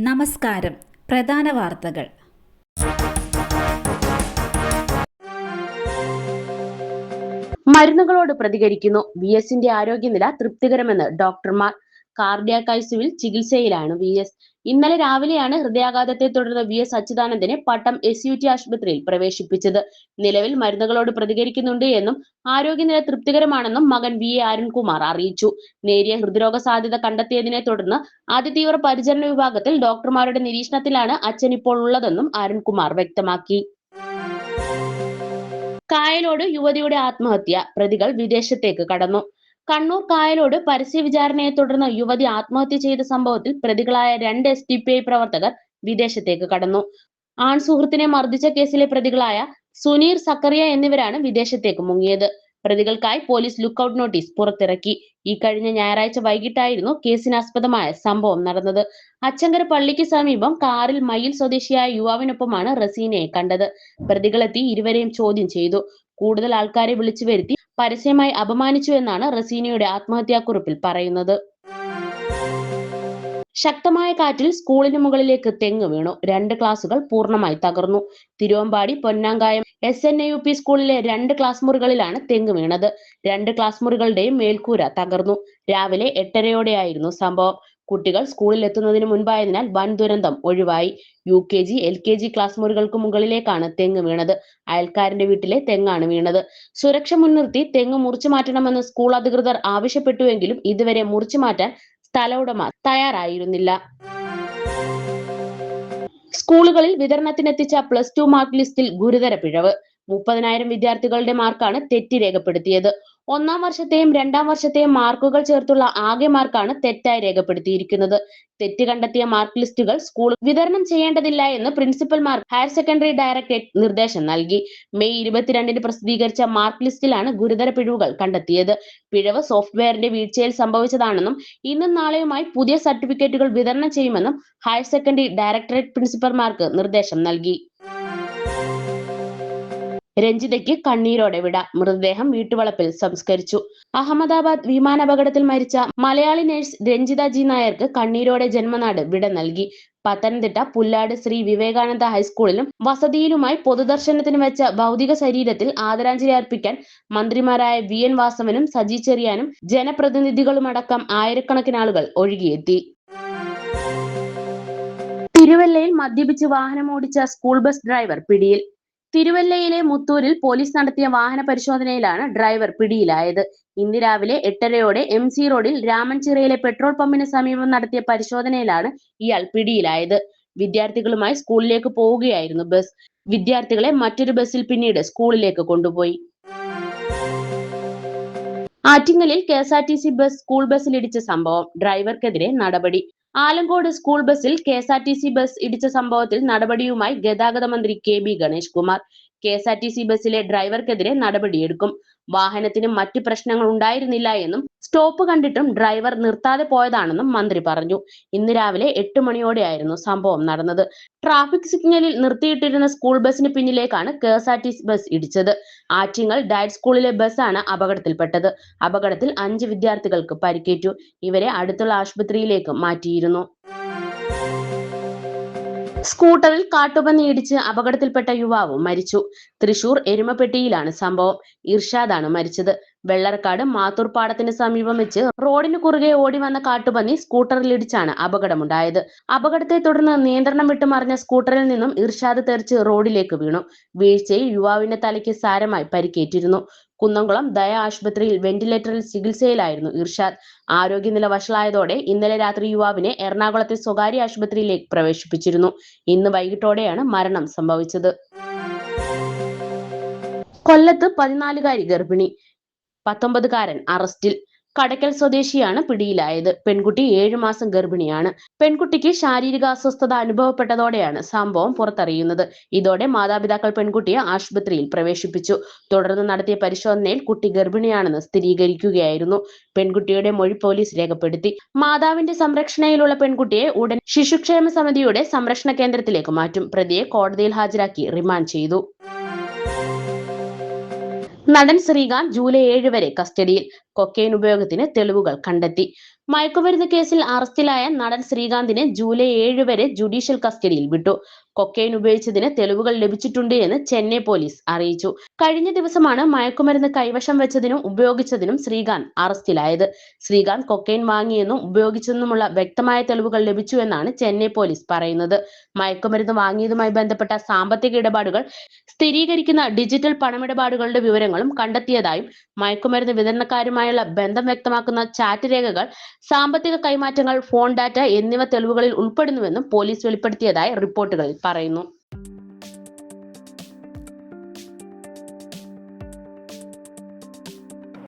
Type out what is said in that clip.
നമസ്കാരം. പ്രധാന വാർത്തകൾ. മരുന്നുകളോട് പ്രതികരിക്കുന്നു. VSന്റെ ആരോഗ്യനില തൃപ്തികരമെന്ന് ഡോക്ടർമാർ. കാർഡിയാക് ഐസിയുവിൽ ചികിത്സയിലാണ് VS. ഇന്നലെ രാവിലെയാണ് ഹൃദയാഘാതത്തെ തുടർന്ന് VS അച്യുതാനന്ദനെ പട്ടം SUT ആശുപത്രിയിൽ പ്രവേശിപ്പിച്ചത്. നിലവിൽ മരുന്നുകളോട് പ്രതികരിക്കുന്നുണ്ട് എന്നും ആരോഗ്യനില തൃപ്തികരമാണെന്നും മകൻ VA അരുൺകുമാർ അറിയിച്ചു. നേരിയ ഹൃദ്രോഗ സാധ്യത കണ്ടെത്തിയതിനെ തുടർന്ന് അതിതീവ്ര പരിചരണ വിഭാഗത്തിൽ ഡോക്ടർമാരുടെ നിരീക്ഷണത്തിലാണ് അച്ഛൻ ഇപ്പോൾ ഉള്ളതെന്നും അരുൺകുമാർ വ്യക്തമാക്കി. കായലോട് യുവതിയുടെ ആത്മഹത്യ, പ്രതികൾ വിദേശത്തേക്ക് കടന്നു. കണ്ണൂർ കായലോട് പരസ്യ വിചാരണയെ തുടർന്ന് യുവതി ആത്മഹത്യ ചെയ്ത സംഭവത്തിൽ പ്രതികളായ 2 SDPI പ്രവർത്തകർ വിദേശത്തേക്ക് കടന്നു. ആൺസുഹൃത്തിനെ മർദ്ദിച്ച കേസിലെ പ്രതികളായ സുനീർ, സക്കറിയ എന്നിവരാണ് വിദേശത്തേക്ക് മുങ്ങിയത്. പ്രതികൾക്കായി പോലീസ് ലുക്കൌട്ട് നോട്ടീസ് പുറത്തിറക്കി. ഈ കഴിഞ്ഞ ഞായറാഴ്ച വൈകിട്ടായിരുന്നു കേസിനാസ്പദമായ സംഭവം നടന്നത്. അച്ചങ്കര പള്ളിക്ക് സമീപം കാറിൽ മയ്യിൽ സ്വദേശിയായ യുവാവിനൊപ്പമാണ് റസീനയെ കണ്ടത്. പ്രതികളെത്തി ഇരുവരെയും ചോദ്യം ചെയ്തു. കൂടുതൽ ആൾക്കാരെ വിളിച്ചു വരുത്തി പരസ്യമായി അപമാനിച്ചു എന്നാണ് റസീനയുടെ ആത്മഹത്യാക്കുറിപ്പിൽ പറയുന്നത്. ശക്തമായ കാറ്റിൽ സ്കൂളിന് മുകളിലേക്ക് തെങ്ങ് വീണു. 2 ക്ലാസുകൾ പൂർണ്ണമായി തകർന്നു. തിരുവമ്പാടി പൊന്നാങ്കായം SNAUP സ്കൂളിലെ 2 ക്ലാസ് മുറികളിലാണ് തെങ്ങ് വീണത്. 2 ക്ലാസ് മുറികളുടെയും മേൽക്കൂര തകർന്നു. രാവിലെ 8:30യോടെയായിരുന്നു സംഭവം. കുട്ടികൾ സ്കൂളിൽ എത്തുന്നതിന് മുൻപായതിനാൽ വൻ ദുരന്തം ഒഴിവായി. UKG, LKG ക്ലാസ് മുറികൾക്ക് മുകളിലേക്കാണ് തെങ്ങ് വീണത്. അയൽക്കാരന്റെ വീട്ടിലെ തെങ്ങാണ് വീണത്. സുരക്ഷ മുൻനിർത്തി തെങ്ങ് മുറിച്ചു മാറ്റണമെന്ന് സ്കൂൾ അധികൃതർ ആവശ്യപ്പെട്ടുവെങ്കിലും ഇതുവരെ മുറിച്ചു മാറ്റാൻ സ്ഥല ഉടമ തയ്യാറായിരുന്നില്ല. സ്കൂളുകളിൽ വിതരണത്തിനെത്തിച്ച +2 മാർക്ക് ലിസ്റ്റിൽ ഗുരുതര പിഴവ്. 30,000 വിദ്യാർത്ഥികളുടെ മാർക്കാണ് തെറ്റി രേഖപ്പെടുത്തിയത്. 1ാം വർഷത്തെയും 2ാം വർഷത്തെയും മാർക്കുകൾ ചേർത്തുള്ള ആകെ മാർക്കാണ് തെറ്റായി രേഖപ്പെടുത്തിയിരിക്കുന്നത്. തെറ്റ് കണ്ടെത്തിയ മാർക്ക് ലിസ്റ്റുകൾ സ്കൂൾ വിതരണം ചെയ്യേണ്ടതില്ല എന്ന് പ്രിൻസിപ്പൽമാർക്ക് ഹയർ സെക്കൻഡറി ഡയറക്ടറേറ്റ് നിർദ്ദേശം നൽകി. മെയ് 22-ന് പ്രസിദ്ധീകരിച്ച മാർക്ക് ലിസ്റ്റിലാണ് ഗുരുതര പിഴവുകൾ കണ്ടെത്തിയത്. പിഴവ് സോഫ്റ്റ്വെയറിന്റെ വീഴ്ചയിൽ സംഭവിച്ചതാണെന്നും ഇന്നും നാളെയുമായി പുതിയ സർട്ടിഫിക്കറ്റുകൾ വിതരണം ചെയ്യുമെന്നും ഹയർ സെക്കൻഡറി ഡയറക്ടറേറ്റ് പ്രിൻസിപ്പൽമാർക്ക് നിർദ്ദേശം നൽകി. രഞ്ജിതയ്ക്ക് കണ്ണീരോടെ വിട. മൃതദേഹം വീട്ടുവളപ്പിൽ സംസ്കരിച്ചു. അഹമ്മദാബാദ് വിമാനാപകടത്തിൽ മരിച്ച മലയാളി നഴ്സ് രഞ്ജിത G നായർക്ക് കണ്ണീരോടെ ജന്മനാട് വിട നൽകി. പത്തനംതിട്ട പുല്ലാട് ശ്രീ വിവേകാനന്ദ ഹൈസ്കൂളിലും വസതിയിലുമായി പൊതുദർശനത്തിന് വെച്ച ഭൗതിക ശരീരത്തിൽ ആദരാഞ്ജലി അർപ്പിക്കാൻ മന്ത്രിമാരായ VN വാസവനും സജി ചെറിയാനും ജനപ്രതിനിധികളുമടക്കം ആയിരക്കണക്കിന് ആളുകൾ ഒഴുകിയെത്തി. തിരുവല്ലയിൽ മദ്യപിച്ച് വാഹനമോടിച്ച സ്കൂൾ ബസ് ഡ്രൈവർ പിടിയിൽ. തിരുവല്ലയിലെ മുത്തൂരിൽ പോലീസ് നടത്തിയ വാഹന പരിശോധനയിലാണ് ഡ്രൈവർ പിടിയിലായത്. ഇന്ന് രാവിലെ 8:30യോടെ MC റോഡിൽ രാമൻചിറയിലെ പെട്രോൾ പമ്പിന് സമീപം നടത്തിയ പരിശോധനയിലാണ് ഇയാൾ പിടിയിലായത്. വിദ്യാർത്ഥികളുമായി സ്കൂളിലേക്ക് പോവുകയായിരുന്നു ബസ്. വിദ്യാർത്ഥികളെ മറ്റൊരു ബസ്സിൽ പിന്നീട് സ്കൂളിലേക്ക് കൊണ്ടുപോയി. ആറ്റിങ്ങലിൽ KSRTC ബസ് സ്കൂൾ ബസ്സിൽ ഇടിച്ച സംഭവം. ഡ്രൈവർക്കെതിരെ നടപടി. ആലങ്കോട് സ്കൂൾ ബസ്സിൽ KSRTC ബസ് ഇടിച്ച സംഭവത്തിൽ നടപടിയുമായി ഗതാഗത മന്ത്രി KB ഗണേഷ് കുമാർ. KSRTC ബസ്സിലെ ഡ്രൈവർക്കെതിരെ നടപടിയെടുക്കും. വാഹനത്തിന് മറ്റ് പ്രശ്നങ്ങൾ ഉണ്ടായിരുന്നില്ല എന്നും സ്റ്റോപ്പ് കണ്ടിട്ടും ഡ്രൈവർ നിർത്താതെ പോയതാണെന്നും മന്ത്രി പറഞ്ഞു. ഇന്ന് രാവിലെ 8 മണിയോടെയായിരുന്നു സംഭവം നടന്നത്. ട്രാഫിക് സിഗ്നലിൽ നിർത്തിയിട്ടിരുന്ന സ്കൂൾ ബസിന് പിന്നിലേക്കാണ് KSRTC ബസ് ഇടിച്ചത്. ആറ്റിങ്ങൽ ഡയറ്റ് സ്കൂളിലെ ബസ്സാണ് അപകടത്തിൽപ്പെട്ടത്. അപകടത്തിൽ 5 വിദ്യാർത്ഥികൾക്ക് പരിക്കേറ്റു. ഇവരെ അടുത്തുള്ള ആശുപത്രിയിലേക്ക് മാറ്റിയിരുന്നു. സ്കൂട്ടറിൽ കാട്ടുപന്നി ഇടിച്ച് അപകടത്തിൽപ്പെട്ട യുവാവ് മരിച്ചു. തൃശൂർ എരുമപ്പെട്ടിയിലാണ് സംഭവം. ഇർഷാദാണ് മരിച്ചത്. വെള്ളറക്കാട് മാത്തൂർ പാടത്തിന് സമീപം വെച്ച് റോഡിന് കുറുകെ ഓടി വന്ന കാട്ടുപന്നി സ്കൂട്ടറിലിടിച്ചാണ് അപകടമുണ്ടായത്. അപകടത്തെ തുടർന്ന് നിയന്ത്രണം വിട്ട് മറിഞ്ഞ സ്കൂട്ടറിൽ നിന്നും ഇർഷാദ് തെറിച്ച് റോഡിലേക്ക് വീണു. വീഴ്ചയിൽ യുവാവിന്റെ തലയ്ക്ക് സാരമായി പരിക്കേറ്റിരുന്നു. കുന്നംകുളം ദയ ആശുപത്രിയിൽ വെന്റിലേറ്ററിൽ ചികിത്സയിലായിരുന്നു ഇർഷാദ്. ആരോഗ്യനില വഷളായതോടെ ഇന്നലെ രാത്രി യുവാവിനെ എറണാകുളത്തെ സ്വകാര്യ ആശുപത്രിയിലേക്ക് പ്രവേശിപ്പിച്ചിരുന്നു. ഇന്ന് വൈകിട്ടോടെയാണ് മരണം സംഭവിച്ചത്. കൊല്ലത്ത് 14-കാരി ഗർഭിണി, 19-കാരൻ അറസ്റ്റിൽ. കടയ്ക്കൽ സ്വദേശിയാണ് പിടിയിലായത്. പെൺകുട്ടി 7 മാസം ഗർഭിണിയാണ്. പെൺകുട്ടിക്ക് ശാരീരിക അസ്വസ്ഥത അനുഭവപ്പെട്ടതോടെയാണ് സംഭവം പുറത്തറിയുന്നത്. ഇതോടെ മാതാപിതാക്കൾ പെൺകുട്ടിയെ ആശുപത്രിയിൽ പ്രവേശിപ്പിച്ചു. തുടർന്ന് നടത്തിയ പരിശോധനയിൽ കുട്ടി ഗർഭിണിയാണെന്ന് സ്ഥിരീകരിക്കുകയായിരുന്നു. പെൺകുട്ടിയുടെ മൊഴി പോലീസ് രേഖപ്പെടുത്തി. മാതാവിന്റെ സംരക്ഷണയിലുള്ള പെൺകുട്ടിയെ ഉടൻ ശിശുക്ഷേമ സമിതിയുടെ സംരക്ഷണ കേന്ദ്രത്തിലേക്ക് മാറ്റും. പ്രതിയെ കോടതിയിൽ ഹാജരാക്കി റിമാൻഡ് ചെയ്തു. നടൻ ശ്രീകാന്ത് ജൂലൈ 7 വരെ കസ്റ്റഡിയിൽ. കൊക്കൈൻ ഉപയോഗത്തിന് തെളിവുകൾ കണ്ടെത്തി. മയക്കുമരുന്ന് കേസിൽ അറസ്റ്റിലായ നടൻ ശ്രീകാന്തിനെ ജൂലൈ 7 വരെ ജുഡീഷ്യൽ കസ്റ്റഡിയിൽ വിട്ടു. കൊക്കൈൻ ഉപയോഗിച്ചതിന് തെളിവുകൾ ലഭിച്ചിട്ടുണ്ട് എന്ന് ചെന്നൈ പോലീസ് അറിയിച്ചു. കഴിഞ്ഞ ദിവസമാണ് മയക്കുമരുന്ന് കൈവശം വെച്ചതിനും ഉപയോഗിച്ചതിനും ശ്രീകാന്ത് അറസ്റ്റിലായത്. ശ്രീകാന്ത് കൊക്കൈൻ വാങ്ങിയെന്നും ഉപയോഗിച്ചെന്നുമുള്ള വ്യക്തമായ തെളിവുകൾ ലഭിച്ചുവെന്നാണ് ചെന്നൈ പോലീസ് പറയുന്നത്. മയക്കുമരുന്ന് വാങ്ങിയതുമായി ബന്ധപ്പെട്ട സാമ്പത്തിക ഇടപാടുകൾ സ്ഥിരീകരിക്കുന്ന ഡിജിറ്റൽ പണമിടപാടുകളുടെ വിവരങ്ങളും കണ്ടെത്തിയതായും മയക്കുമരുന്ന് വിതരണക്കാരുമായുള്ള ബന്ധം വ്യക്തമാക്കുന്ന ചാറ്റ് രേഖകൾ, സാമ്പത്തിക കൈമാറ്റങ്ങൾ, ഫോൺ ഡാറ്റ എന്നിവ തെളിവുകളിൽ ഉൾപ്പെടുന്നുവെന്നും പോലീസ് വെളിപ്പെടുത്തിയതായി റിപ്പോർട്ടുകളിൽ പറയുന്നു.